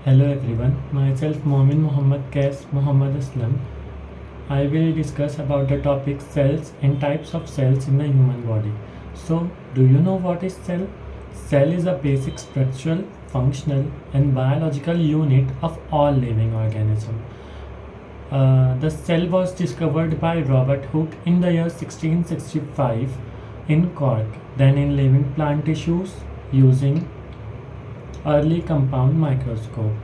Hello everyone, myself Momin Muhammad Qais Muhammad Aslam. I will discuss about the topic cells and types of cells in the human body. So, do you know what is cell? Cell is a basic structural, functional and biological unit of all living organisms. The cell was discovered by Robert Hooke in the year 1665 in Cork, then in living plant tissues using early compound microscope.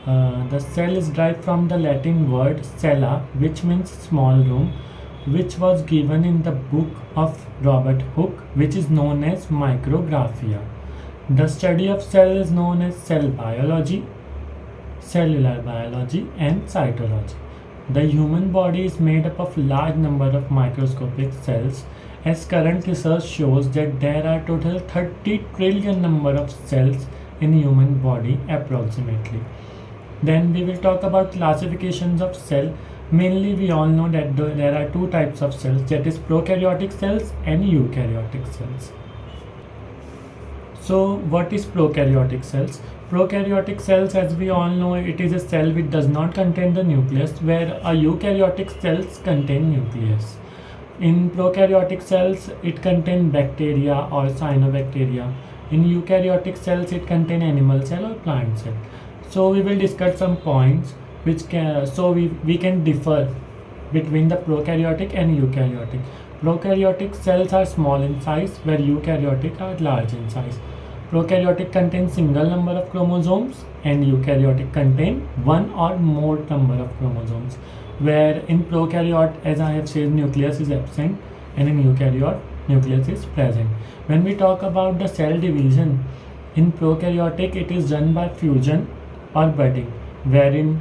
The cell is derived from the Latin word cella, which means small room, which was given in the book of Robert Hooke, which is known as Micrographia. The study of cell is known as cell biology, cellular biology, and cytology. The human body is made up of large number of microscopic cells, as current research shows that there are total 30 trillion number of cells in human body approximately. Then we will talk about classifications of cell. Mainly we all know that there are two types of cells, that is prokaryotic cells and eukaryotic cells. So what is prokaryotic cells? Prokaryotic cells, as we all know, it is a cell which does not contain the nucleus, where a eukaryotic cells contain nucleus. In prokaryotic cells, it contain bacteria or cyanobacteria. In eukaryotic cells, it contain animal cell or plant cell. So we will discuss some points which we can differ between the prokaryotic and eukaryotic. Prokaryotic cells are small in size, where eukaryotic are large in size. Prokaryotic contain single number of chromosomes and eukaryotic contain one or more number of chromosomes, where in prokaryote, as I have said, nucleus is absent, and in eukaryote nucleus is present. When we talk about the cell division, in prokaryotic it is done by fusion or budding, wherein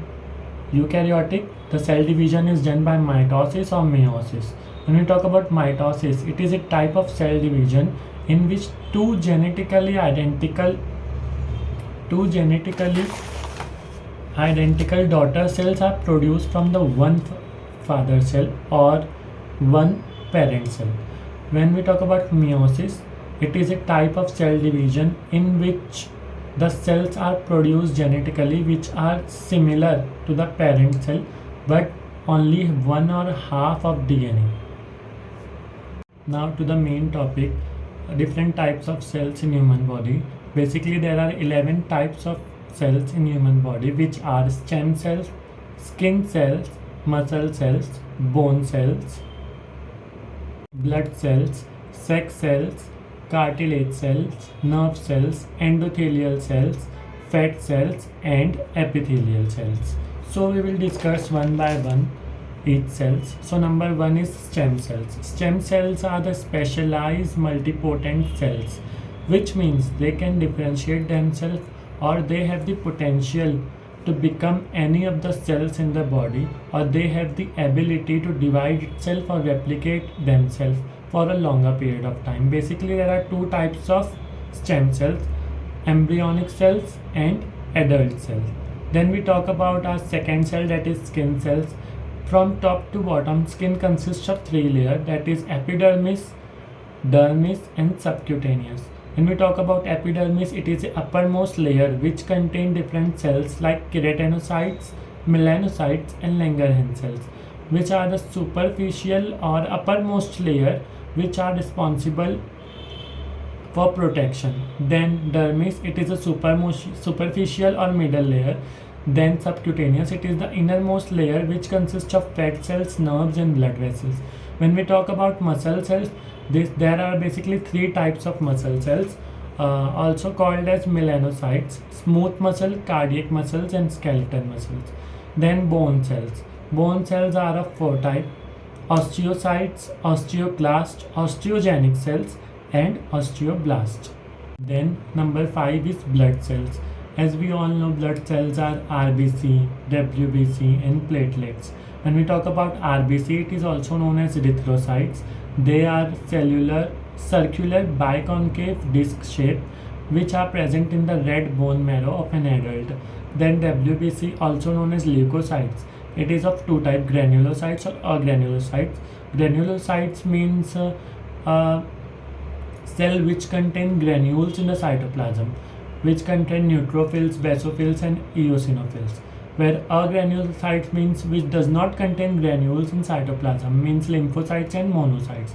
eukaryotic the cell division is done by mitosis or meiosis. When we talk about mitosis, it is a type of cell division in which two genetically identical daughter cells are produced from the one father cell or one parent cell. When we talk about meiosis, it is a type of cell division in which the cells are produced genetically which are similar to the parent cell, but only one or half of DNA. Now to the main topic, different types of cells in human body. Basically there are 11 types of cells in human body, which are stem cells, skin cells, muscle cells, bone cells, blood cells, sex cells, cartilage cells, nerve cells, endothelial cells, fat cells, and epithelial cells. So we will discuss one by one each cells. So number one is stem cells. Stem cells are the specialized multipotent cells, which means they can differentiate themselves or they have the potential to become any of the cells in the body, or they have the ability to divide itself or replicate themselves for a longer period of time. Basically there are two types of stem cells, embryonic cells and adult cells. Then we talk about our second cell, that is skin cells. From top to bottom, skin consists of three layers, that is epidermis, dermis and subcutaneous. When we talk about epidermis, it is the uppermost layer which contain different cells like keratinocytes, melanocytes and Langerhans cells, which are the superficial or uppermost layer which are responsible for protection. Then dermis, it is a superficial or middle layer. Then subcutaneous, it is the innermost layer which consists of fat cells, nerves and blood vessels. When we talk about muscle cells, there are basically three types of muscle cells, also called as melanocytes: smooth muscle, cardiac muscles and skeletal muscles. Then bone cells. Bone cells are of four types: osteocytes, osteoclast, osteogenic cells and osteoblast. Then number 5 is blood cells. As we all know, blood cells are RBC, WBC and platelets. When we talk about RBC, it is also known as erythrocytes. They are circular biconcave disc shape which are present in the red bone marrow of an adult. Then WBC, also known as leukocytes. It is of two types, granulocytes or agranulocytes. Granulocytes means cell which contain granules in the cytoplasm. which contain neutrophils, basophils, and eosinophils. Where agranulocytes means which does not contain granules in cytoplasm, means lymphocytes and monocytes.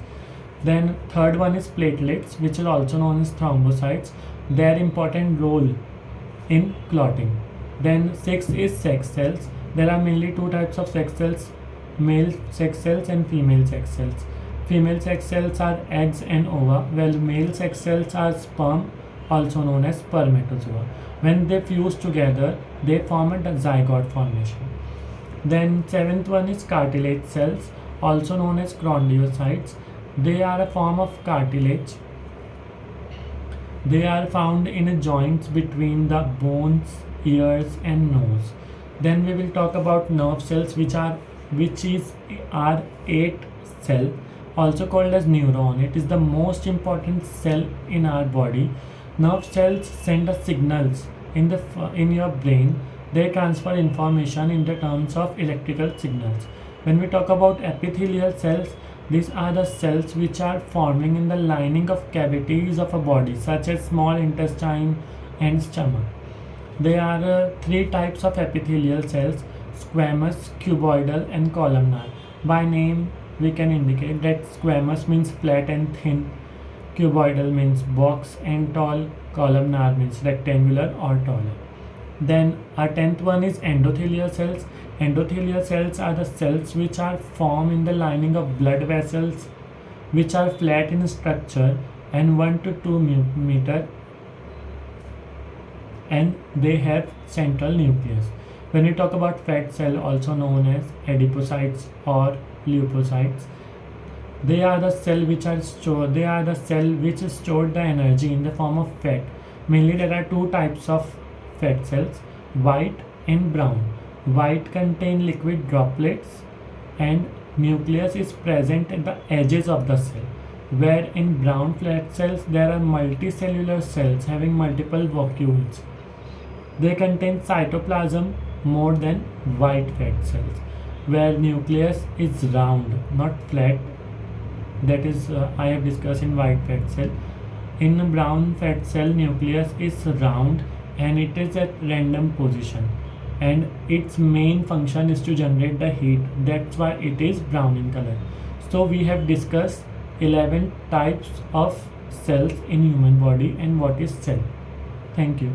Then third one is platelets, which is also known as thrombocytes. Their important role in clotting. Then sixth is sex cells. There are mainly two types of sex cells, male sex cells and female sex cells. Female sex cells are eggs and ova, while male sex cells are sperm, also known as spermatozoa. When they fuse together, they form a zygote formation. Then seventh one is cartilage cells, also known as chondrocytes. They are a form of cartilage. They are found in a joints between the bones, ears, and nose. Then we will talk about nerve cells, which is our eighth cell, also called as neuron. It is the most important cell in our body. Nerve cells send us signals in your brain. They transfer information in the terms of electrical signals. When we talk about epithelial cells, these are the cells which are forming in the lining of cavities of a body, such as small intestine and stomach. There are three types of epithelial cells: squamous, cuboidal, and columnar. By name, we can indicate that squamous means flat and thin, cuboidal means box and tall, columnar means rectangular or taller. Then our tenth one is endothelial cells. Endothelial cells are the cells which are formed in the lining of blood vessels, which are flat in structure and 1 to 2 meter, and they have central nucleus. When we talk about fat cell, also known as adipocytes or leukocytes, they are the cell which stored the energy in the form of fat. Mainly there are two types of fat cells, white and brown. White contain liquid droplets and nucleus is present at the edges of the cell, where in brown fat cells there are multicellular cells having multiple vacuoles. They contain cytoplasm more than white fat cells, where nucleus is round, not flat. That is, I have discussed in white fat cell. In brown fat cell, nucleus is round and it is at random position, and its main function is to generate the heat. That's why it is brown in color. So we have discussed 11 types of cells in human body and what is cell. Thank you.